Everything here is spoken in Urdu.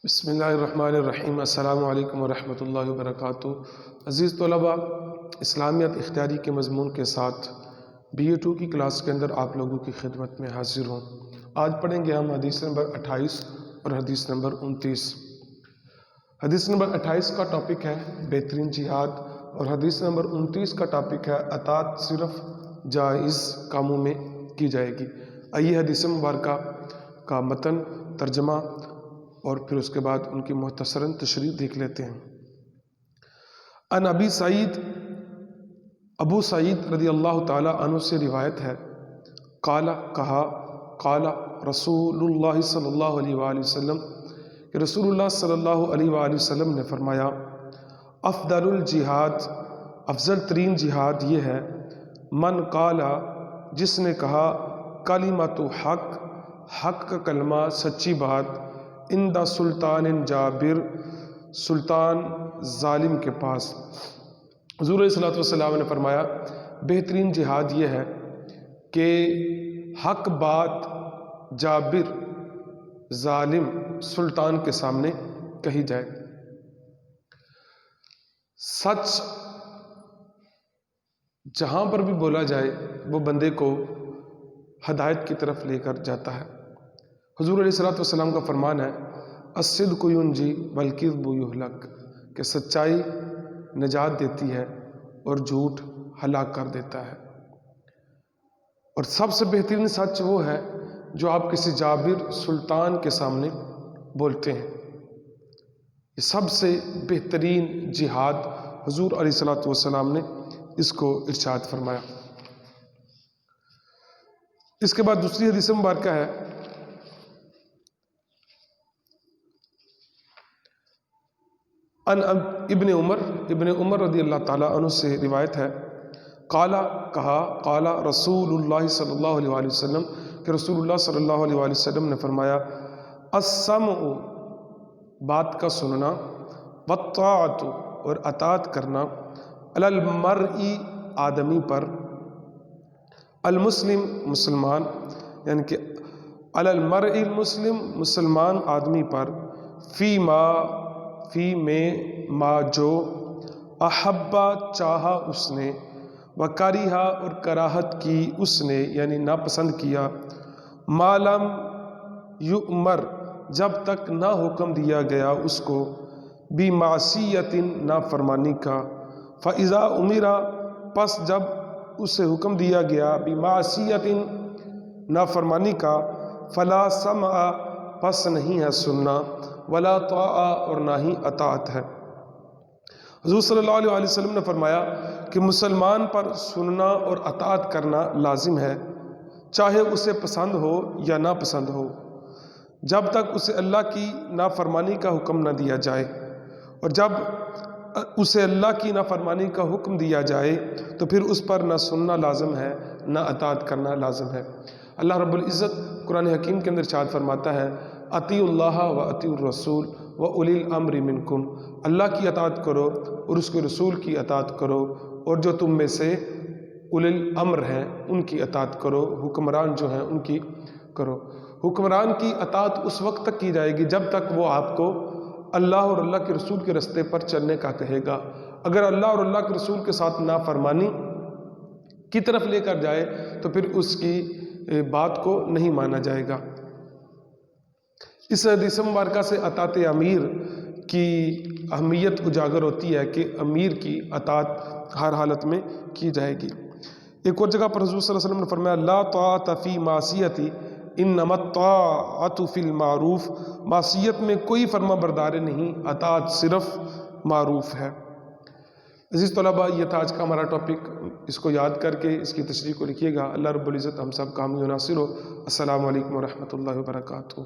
بسم اللہ الرحمن الرحیم۔ السلام علیکم ورحمۃ اللہ وبرکاتہ۔ عزیز طلباء، اسلامیات اختیاری کے مضمون کے ساتھ BA2 کی کلاس کے اندر آپ لوگوں کی خدمت میں حاضر ہوں۔ آج پڑھیں گے ہم حدیث نمبر 28 اور حدیث نمبر 29۔ حدیث نمبر 28 کا ٹاپک ہے بہترین جہاد اور حدیث نمبر 29 کا ٹاپک ہے اطاعت صرف جائز کاموں میں کی جائے گی۔ آئیے حدیث مبارکہ کا متن، ترجمہ اور پھر اس کے بعد ان کی مختصراً تشریح دیکھ لیتے ہیں۔ ان ابو سعید رضی اللہ تعالی عنہ سے روایت ہے، قال کہا، قال رسول اللہ صلی اللہ علیہ وآلہ وسلم کہ رسول اللہ صلی اللہ علیہ وآلہ وسلم نے فرمایا، افضل الجہاد، افضل ترین جہاد یہ ہے، من قال، جس نے کہا، کلمۃ حق، حق کا کلمہ، سچی بات، عند سلطان جابر، سلطان ظالم کے پاس۔ حضور علیہ الصلوۃ نے فرمایا بہترین جہاد یہ ہے کہ حق بات جابر، ظالم، سلطان کے سامنے کہی جائے۔ سچ جہاں پر بھی بولا جائے وہ بندے کو ہدایت کی طرف لے کر جاتا ہے۔ حضور علیہ السلام کا فرمان ہے، الصدق ینجی والکذب یہلک، کہ سچائی نجات دیتی ہے اور جھوٹ ہلاک کر دیتا ہے۔ اور سب سے بہترین سچ وہ ہے جو آپ کسی جابر، سلطان کے سامنے بولتے ہیں۔ یہ سب سے بہترین جہاد حضور علیہ السلام نے اس کو ارشاد فرمایا۔ اس کے بعد دوسری حدیث مبارکہ ہے، ان ابن عمر رضی اللہ تعالیٰ عنہ سے روایت ہے، قال کہا، قال رسول اللہ صلی اللہ علیہ وآلہ وسلم کہ رسول اللہ صلی اللہ علیہ وآلہ وسلم نے فرمایا، السمع، بات کا سننا، والطاعت، اور اطاعت کرنا، علی المرء، آدمی پر، المسلم، مسلمان، یعنی کہ علی المرء المسلم، مسلمان آدمی پر، فی میں ما جو، احبا، چاہا اس نے، وکریہا، اور کراہت کی اس نے، یعنی ناپسند کیا، ما لم یؤمر، جب تک نہ حکم دیا گیا اس کو، بمعصیت، نافرمانی کا، فاذا امر، پس جب اسے حکم دیا گیا، بمعصیت، نافرمانی کا، فلا سمع، پس نہیں ہے سننا، ولا طاعہ، اور نہ ہی اطاعت ہے۔ حضور صلی اللہ علیہ وسلم نے فرمایا کہ مسلمان پر سننا اور اطاعت کرنا لازم ہے، چاہے اسے پسند ہو یا نہ پسند ہو، جب تک اسے اللہ کی نافرمانی کا حکم نہ دیا جائے، اور جب اسے اللہ کی نافرمانی کا حکم دیا جائے تو پھر اس پر نہ سننا لازم ہے، نہ اطاعت کرنا لازم ہے۔ اللہ رب العزت قرآن حکیم کے اندر ارشاد فرماتا ہے، اطیعوا اللہ و اطیعوا الرسول و اولی الامر منکم، اللہ کی اطاعت کرو اور اس کے رسول کی اطاعت کرو، اور جو تم میں سے اولی الامر ہیں ان کی اطاعت کرو، حکمران جو ہیں ان کی کرو۔ حکمران کی اطاعت اس وقت تک کی جائے گی جب تک وہ آپ کو اللہ اور اللہ کے رسول کے رستے پر چلنے کا کہے گا۔ اگر اللہ اور اللہ کے رسول کے ساتھ نافرمانی کی طرف لے کر جائے تو پھر اس کی بات کو نہیں مانا جائے گا۔ اس حدیث مبارکہ سے اطاعت امیر کی اہمیت اجاگر ہوتی ہے کہ امیر کی اطاعت ہر حالت میں کی جائے گی۔ ایک اور جگہ پر حضور صلی اللہ علیہ وسلم نے فرمایا، لا طاعت فی معصیت انما الطاعت فی المعروف، معصیت میں کوئی فرما برداری نہیں، اطاعت صرف معروف ہے۔ عزیز طلباء، یہ تھا آج کا ہمارا ٹاپک، اس کو یاد کر کے اس کی تشریح کو لکھیے گا۔ اللہ رب العزت ہم سب کامیاب و ناصر ہو۔ السلام علیکم ورحمۃ اللہ وبرکاتہ۔